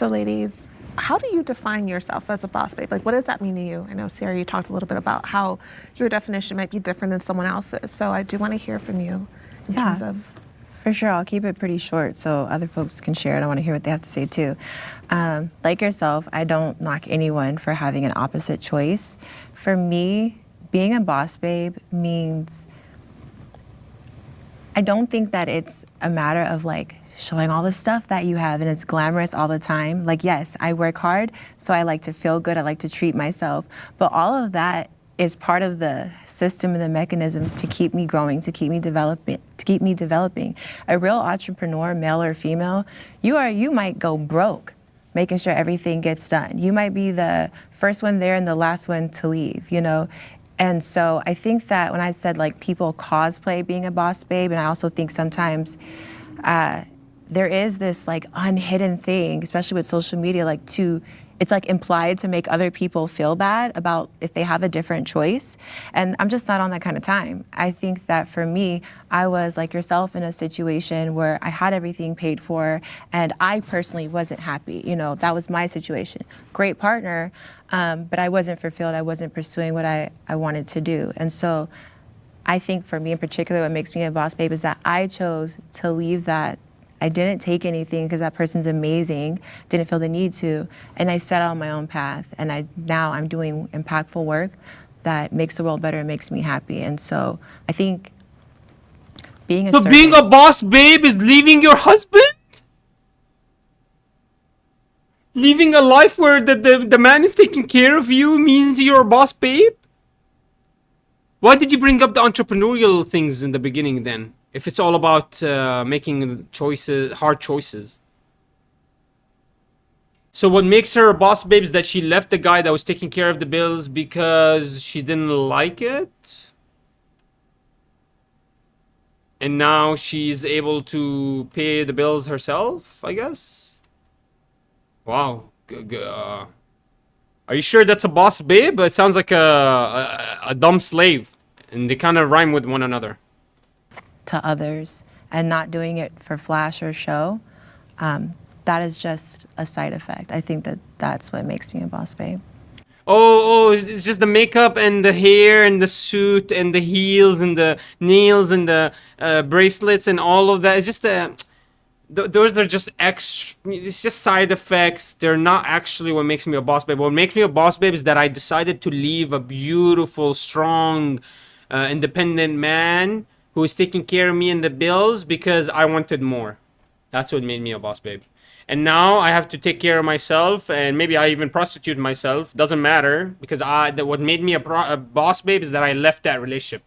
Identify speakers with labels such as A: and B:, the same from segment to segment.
A: So ladies, how do you define yourself as a boss babe? Like, what does that mean to you? I know, Sarah, you talked a little bit about how your definition might be different than someone else's. So I do want to hear from you in terms of.
B: For sure, I'll keep it pretty short so other folks can share it. I want to hear what they have to say too. Like yourself, I don't knock anyone for having an opposite choice. For me, being a boss babe means I don't think that it's a matter of like showing all the stuff that you have and it's glamorous all the time. Like, yes, I work hard, so I like to feel good, I like to treat myself, but all of that is part of the system and the mechanism to keep me growing, to keep me developing. A real entrepreneur, male or female, you might go broke making sure everything gets done. You might be the first one there and the last one to leave, you know? And so I think that when I said like people cosplay being a boss babe, and I also think sometimes there is this like unhidden thing, especially with social media, like it's like implied to make other people feel bad about if they have a different choice. And I'm just not on that kind of time. I think that for me, I was like yourself in a situation where I had everything paid for and I personally wasn't happy. You know, that was my situation. Great partner, but I wasn't fulfilled. I wasn't pursuing what I wanted to do. And so I think for me in particular, what makes me a boss babe is that I chose to leave that. I didn't take anything because that person's amazing, didn't feel the need to, and I set out on my own path. And now I'm doing impactful work that makes the world better and makes me happy. And so I think being a
C: being a boss babe is leaving your husband? Leaving a life where the man is taking care of you means you're a boss babe? Why did you bring up the entrepreneurial things in the beginning then? If it's all about making choices, hard choices. So what makes her a boss babe is that she left the guy that was taking care of the bills because she didn't like it? And now she's able to pay the bills herself, I guess? Wow. Are you sure that's a boss babe? It sounds like a dumb slave. And they kind of rhyme with one another.
B: To others and not doing it for flash or show, that is just a side effect. I think that's what makes me a boss babe.
C: Oh, it's just the makeup and the hair and the suit and the heels and the nails and the bracelets and all of that. It's just those are just extra. It's just side effects. They're not actually what makes me a boss babe. What makes me a boss babe is that I decided to leave a beautiful, strong, independent man who is taking care of me and the bills because I wanted more. That's what made me a boss babe. And now I have to take care of myself, and maybe I even prostitute myself. Doesn't matter, because what made me a boss babe is that I left that relationship.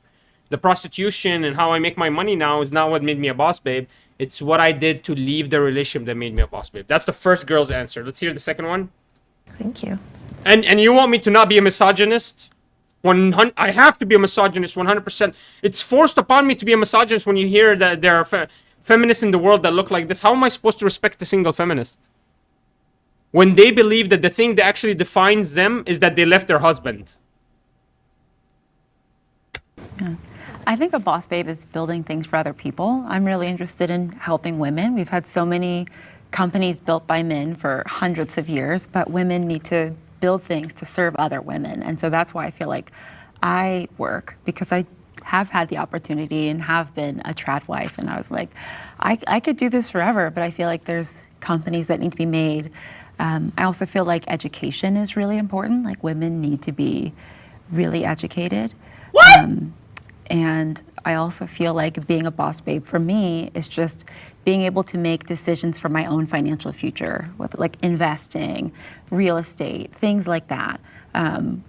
C: The prostitution and how I make my money now is not what made me a boss babe. It's what I did to leave the relationship that made me a boss babe. That's the first girl's answer. Let's hear the second one.
A: Thank you.
C: And you want me to not be a misogynist? I have to be a misogynist 100%. It's forced upon me to be a misogynist when you hear that there are feminists in the world that look like this. How am I supposed to respect a single feminist? When they believe that the thing that actually defines them is that they left their husband.
D: Yeah. I think a boss babe is building things for other people. I'm really interested in helping women. We've had so many companies built by men for hundreds of years, but women need to build things to serve other women. And so that's why I feel like I work, because I have had the opportunity and have been a TradWife. And I was like, I could do this forever, but I feel like there's companies that need to be made. I also feel like education is really important. Like women need to be really educated.
C: What?
D: And I also feel like being a boss babe for me is just being able to make decisions for my own financial future, with like investing, real estate, things like that,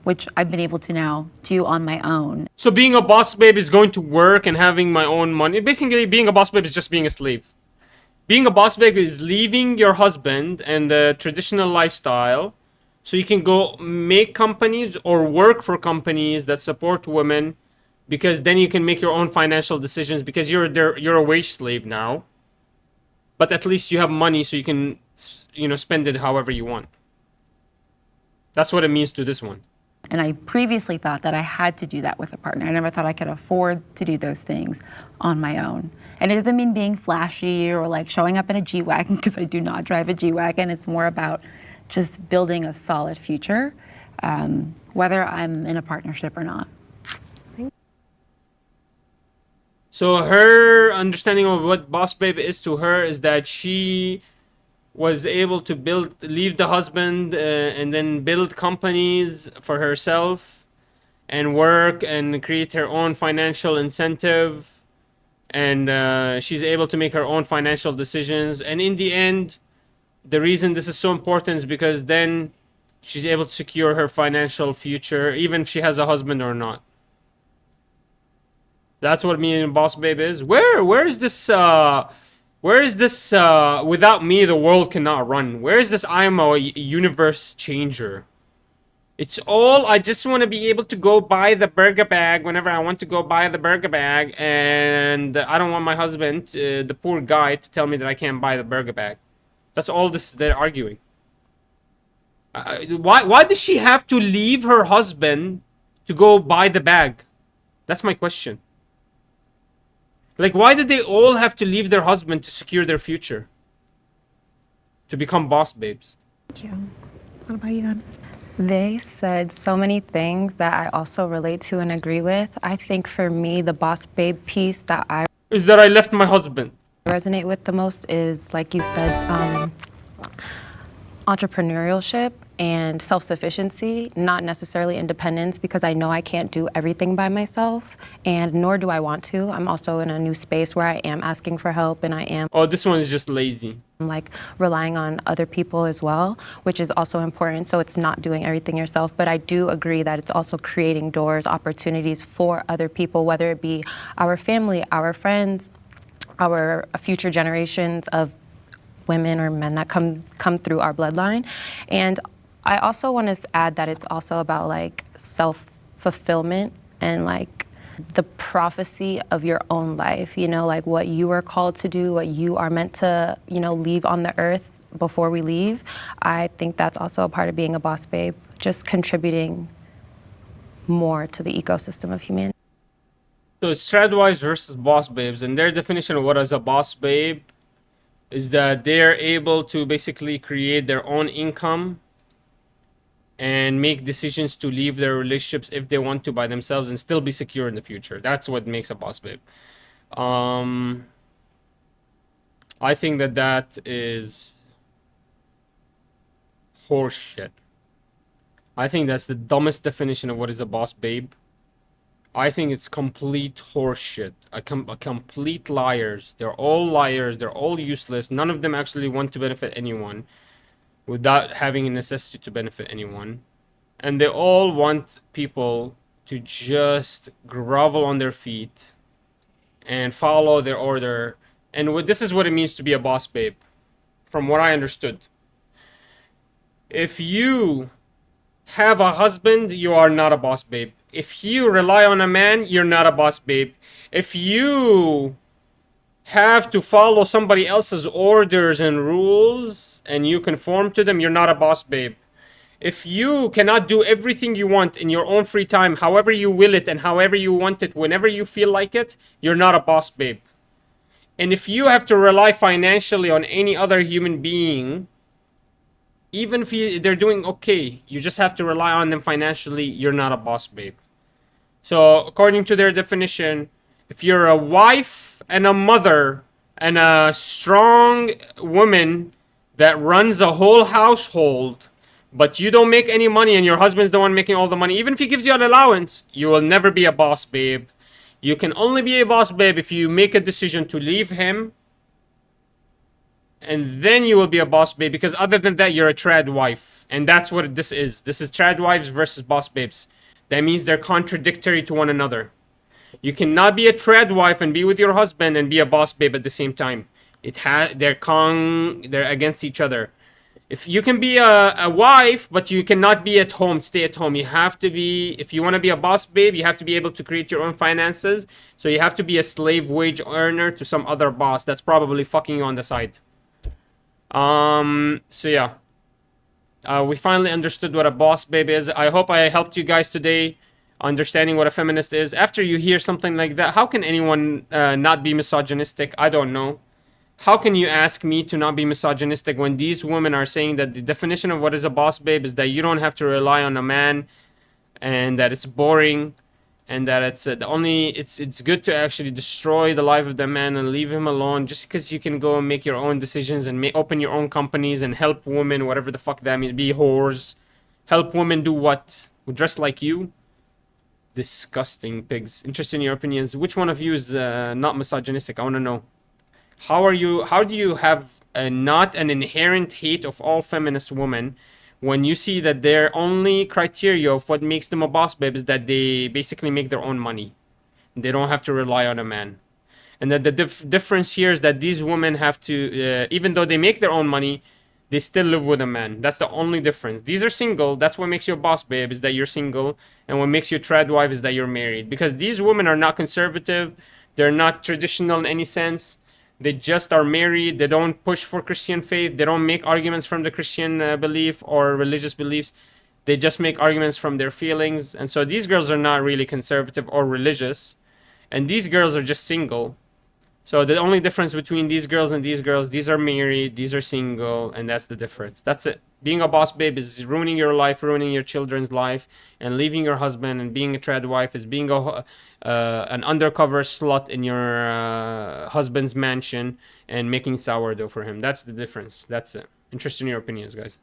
D: which I've been able to now do on my own.
C: So being a boss babe is going to work and having my own money. Basically, being a boss babe is just being a slave. Being a boss babe is leaving your husband and the traditional lifestyle so you can go make companies or work for companies that support women, because then you can make your own financial decisions, because you're a wage slave now. But at least you have money so you can, spend it however you want. That's what it means to this one.
D: And I previously thought that I had to do that with a partner. I never thought I could afford to do those things on my own. And it doesn't mean being flashy or like showing up in a G-Wagon, because I do not drive a G-Wagon. It's more about just building a solid future, whether I'm in a partnership or not.
C: So her understanding of what boss babe is to her is that she was able to leave the husband and then build companies for herself and work and create her own financial incentive, and she's able to make her own financial decisions. And in the end, the reason this is so important is because then she's able to secure her financial future, even if she has a husband or not. That's what me and boss babe is. Where is this without me the world cannot run? Where is this I'm a universe changer? It's all, I just want to be able to go buy the burger bag whenever I want to go buy the burger bag, and I don't want my husband, the poor guy, to tell me that I can't buy the burger bag. That's all this they're arguing. Why does she have to leave her husband to go buy the bag? That's my question. Like, why did they all have to leave their husband to secure their future? To become boss babes?
A: Thank you. What about you, Ann?
E: They said so many things that I also relate to and agree with. I think for me, the boss babe piece that I
C: Is that I left my husband.
E: resonate with the most is, like you said, entrepreneurship and self-sufficiency, not necessarily independence, because I know I can't do everything by myself, and nor do I want to. I'm also in a new space where I am asking for help, and I am
C: Oh, this one is just lazy.
E: like relying on other people as well, which is also important. So it's not doing everything yourself, but I do agree that it's also creating doors, opportunities for other people, whether it be our family, our friends, our future generations of women or men that come through our bloodline. And I also want to add that it's also about like self-fulfillment and like the prophecy of your own life, you know, like what you are called to do, what you are meant to, you know, leave on the earth before we leave. I think that's also a part of being a boss babe, just contributing more to the ecosystem of humanity.
C: So it's TradWives versus boss babes, and their definition of what is a boss babe is that they're able to basically create their own income and make decisions to leave their relationships if they want to by themselves and still be secure in the future. That's what makes a boss babe. I think that is horseshit. I think that's the dumbest definition of what is a boss babe. I think it's complete horseshit. A complete liars. They're all liars. They're all useless. None of them actually want to benefit anyone without having a necessity to benefit anyone. And they all want people to just grovel on their feet and follow their order. And this is what it means to be a boss babe, from what I understood. If you have a husband, you are not a boss babe. If you rely on a man, you're not a boss babe. If you have to follow somebody else's orders and rules and you conform to them, you're not a boss babe. If you cannot do everything you want in your own free time, however you will it and however you want it, whenever you feel like it, you're not a boss babe. And if you have to rely financially on any other human being, even if they're doing okay, you just have to rely on them financially, you're not a boss babe. So according to their definition, if you're a wife and a mother and a strong woman that runs a whole household, but you don't make any money and your husband's the one making all the money, even if he gives you an allowance, you will never be a boss babe. You can only be a boss babe if you make a decision to leave him, and then you will be a boss babe, because other than that, you're a trad wife. And that's what this is. This is trad wives versus boss babes. That means they're contradictory to one another. You cannot be a trad wife and be with your husband and be a boss babe at the same time. They're against each other. If you can be a wife, but you cannot be at home, stay at home. You have to be, if you want to be a boss babe, you have to be able to create your own finances. So you have to be a slave wage earner to some other boss that's probably fucking you on the side. So yeah. We finally understood what a boss babe is. I hope I helped you guys today understanding what a feminist is. After you hear something like that, how can anyone not be misogynistic? I don't know. How can you ask me to not be misogynistic when these women are saying that the definition of what is a boss babe is that you don't have to rely on a man, and that it's boring, and that it's it's good to actually destroy the life of the man and leave him alone just because you can go and make your own decisions and open your own companies and help women, whatever the fuck that means, be whores, help women do what? Dress like you? Disgusting pigs. Interested in your opinions. Which one of you is not misogynistic? I want to know. How do you have not an inherent hate of all feminist women when you see that their only criteria of what makes them a boss babe is that they basically make their own money? They don't have to rely on a man. And that the difference here is that these women have to, even though they make their own money, they still live with a man. That's the only difference. These are single. That's what makes you a boss babe, is that you're single. And what makes you a trad wife is that you're married. Because these women are not conservative. They're not traditional in any sense. They just are married. They don't push for Christian faith. They don't make arguments from the Christian belief or religious beliefs. They just make arguments from their feelings. And so these girls are not really conservative or religious. And these girls are just single. So the only difference between these girls and these girls, these are married, these are single, and that's the difference. That's it. Being a boss babe is ruining your life, ruining your children's life, and leaving your husband. And being a trad wife is being an undercover slut in your husband's mansion and making sourdough for him. That's the difference. That's it. Interested in your opinions, guys.